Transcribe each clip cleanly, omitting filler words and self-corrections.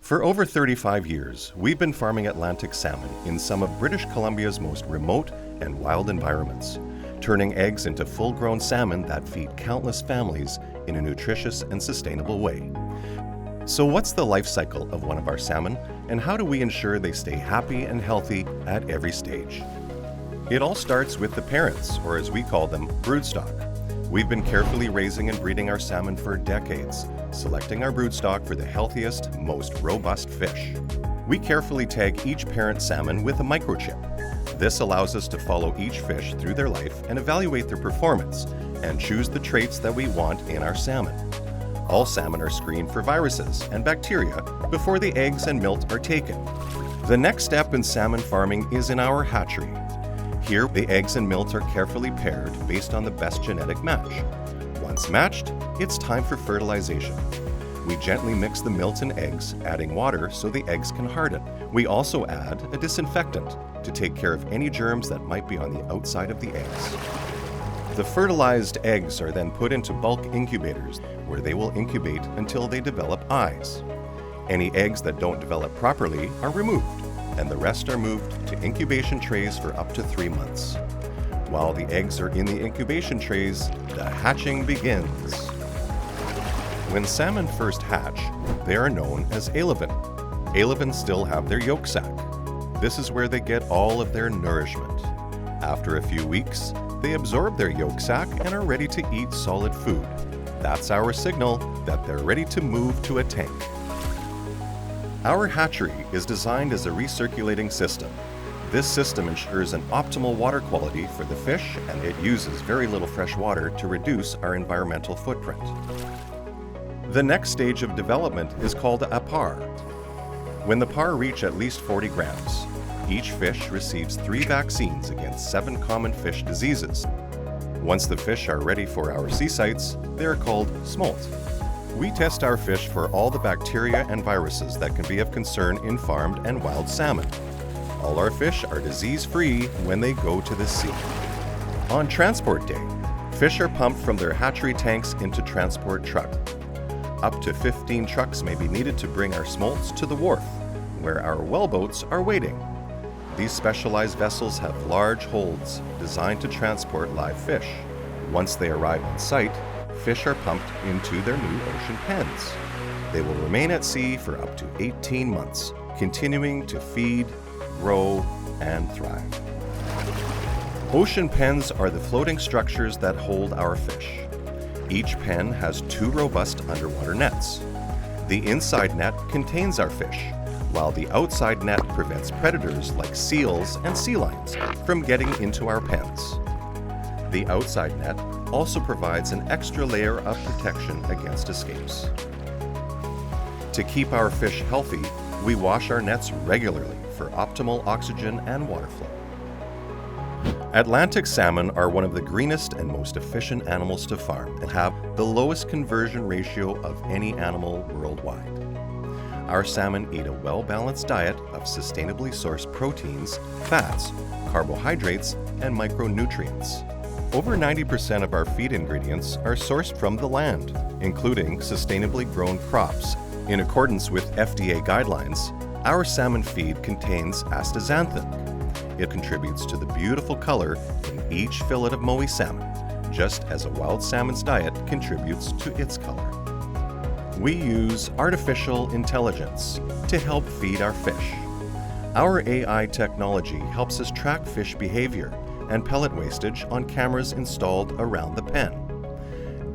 For over 35 years, we've been farming Atlantic salmon in some of British Columbia's most remote and wild environments, turning eggs into full-grown salmon that feed countless families in a nutritious and sustainable way. So what's the life cycle of one of our salmon, and how do we ensure they stay happy and healthy at every stage? It all starts with the parents, or as we call them, broodstock. We've been carefully raising and breeding our salmon for decades, selecting our broodstock for the healthiest, most robust fish. We carefully tag each parent salmon with a microchip. This allows us to follow each fish through their life and evaluate their performance, and choose the traits that we want in our salmon. All salmon are screened for viruses and bacteria before the eggs and milt are taken. The next step in salmon farming is in our hatchery. Here, the eggs and milt are carefully paired based on the best genetic match. Once matched, it's time for fertilization. We gently mix the milt and eggs, adding water so the eggs can harden. We also add a disinfectant to take care of any germs that might be on the outside of the eggs. The fertilized eggs are then put into bulk incubators, where they will incubate until they develop eyes. Any eggs that don't develop properly are removed, and the rest are moved to incubation trays for up to 3 months. While the eggs are in the incubation trays, the hatching begins. When salmon first hatch, they are known as alevin. Alevin still have their yolk sac. This is where they get all of their nourishment. After a few weeks, they absorb their yolk sac and are ready to eat solid food. That's our signal that they're ready to move to a tank. Our hatchery is designed as a recirculating system. This system ensures an optimal water quality for the fish, and it uses very little fresh water to reduce our environmental footprint. The next stage of development is called a par. When the par reach at least 40 grams, each fish receives 3 vaccines against 7 common fish diseases. Once the fish are ready for our sea sites, they are called smolt. We test our fish for all the bacteria and viruses that can be of concern in farmed and wild salmon. All our fish are disease-free when they go to the sea. On transport day, fish are pumped from their hatchery tanks into transport trucks. Up to 15 trucks may be needed to bring our smolts to the wharf, where our wellboats are waiting. These specialized vessels have large holds designed to transport live fish. Once they arrive on site, fish are pumped into their new ocean pens. They will remain at sea for up to 18 months, continuing to feed, grow, and thrive. Ocean pens are the floating structures that hold our fish. Each pen has 2 robust underwater nets. The inside net contains our fish, while the outside net prevents predators like seals and sea lions from getting into our pens. The outside net also provides an extra layer of protection against escapes. To keep our fish healthy, we wash our nets regularly for optimal oxygen and water flow. Atlantic salmon are one of the greenest and most efficient animals to farm and have the lowest conversion ratio of any animal worldwide. Our salmon eat a well-balanced diet of sustainably sourced proteins, fats, carbohydrates, and micronutrients. Over 90% of our feed ingredients are sourced from the land, including sustainably grown crops. In accordance with FDA guidelines, our salmon feed contains astaxanthin. It contributes to the beautiful color in each fillet of mowi salmon, just as a wild salmon's diet contributes to its color. We use artificial intelligence to help feed our fish. Our AI technology helps us track fish behavior and pellet wastage on cameras installed around the pen.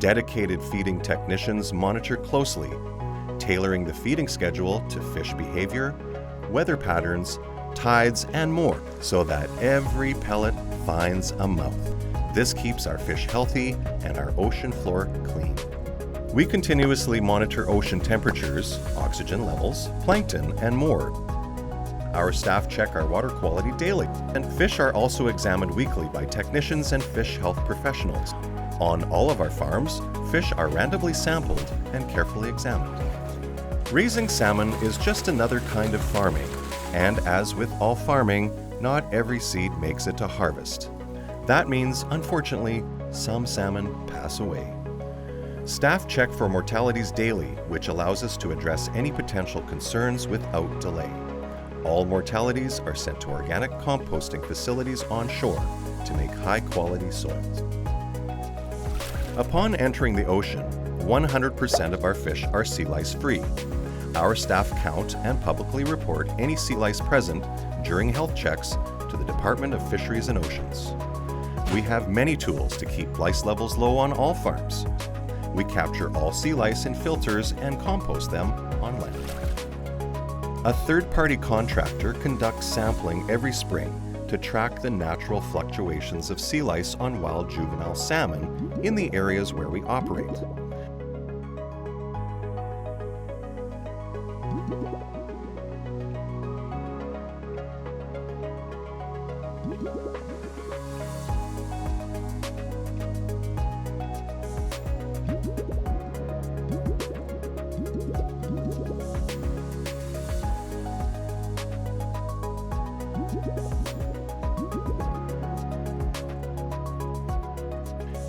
Dedicated feeding technicians monitor closely, tailoring the feeding schedule to fish behavior, weather patterns, tides, and more, so that every pellet finds a mouth. This keeps our fish healthy and our ocean floor clean. We continuously monitor ocean temperatures, oxygen levels, plankton, and more. Our staff check our water quality daily, and fish are also examined weekly by technicians and fish health professionals. On all of our farms, fish are randomly sampled and carefully examined. Raising salmon is just another kind of farming, and as with all farming, not every seed makes it to harvest. That means, unfortunately, some salmon pass away. Staff check for mortalities daily, which allows us to address any potential concerns without delay. All mortalities are sent to organic composting facilities on shore to make high-quality soils. Upon entering the ocean, 100% of our fish are sea lice free. Our staff count and publicly report any sea lice present during health checks to the Department of Fisheries and Oceans. We have many tools to keep lice levels low on all farms. We capture all sea lice in filters and compost them on land. A third-party contractor conducts sampling every spring to track the natural fluctuations of sea lice on wild juvenile salmon in the areas where we operate.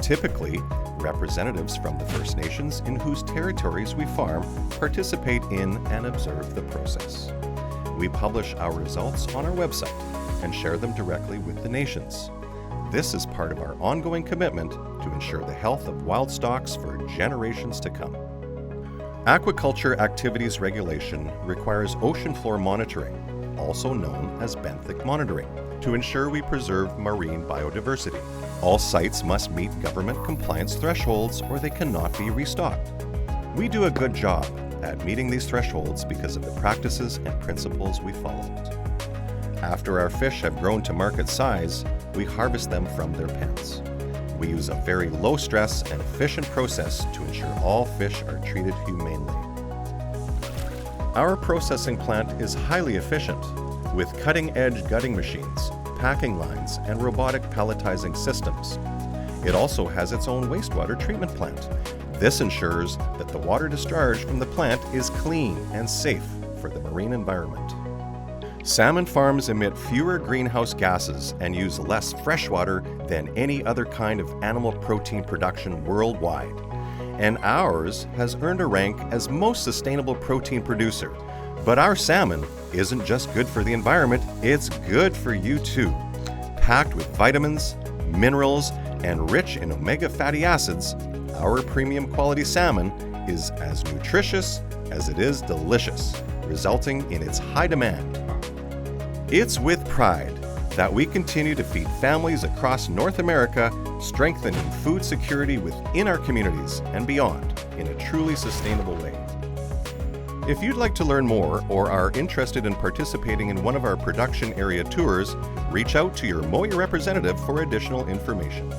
Typically, representatives from the First Nations in whose territories we farm participate in and observe the process. We publish our results on our website and share them directly with the nations. This is part of our ongoing commitment to ensure the health of wild stocks for generations to come. Aquaculture Activities Regulation requires ocean floor monitoring, also known as benthic monitoring, to ensure we preserve marine biodiversity. All sites must meet government compliance thresholds or they cannot be restocked. We do a good job at meeting these thresholds because of the practices and principles we follow. After our fish have grown to market size, we harvest them from their pens. We use a very low stress and efficient process to ensure all fish are treated humanely. Our processing plant is highly efficient with cutting-edge gutting machines, packing lines, and robotic palletizing systems. It also has its own wastewater treatment plant. This ensures that the water discharged from the plant is clean and safe for the marine environment. Salmon farms emit fewer greenhouse gases and use less fresh water than any other kind of animal protein production worldwide. And ours has earned a rank as most sustainable protein producer. But our salmon isn't just good for the environment, it's good for you too. Packed with vitamins, minerals, and rich in omega fatty acids, our premium quality salmon is as nutritious as it is delicious, resulting in its high demand. It's with pride that we continue to feed families across North America, strengthening food security within our communities and beyond in a truly sustainable way. If you'd like to learn more or are interested in participating in one of our production area tours, reach out to your MOIA representative for additional information.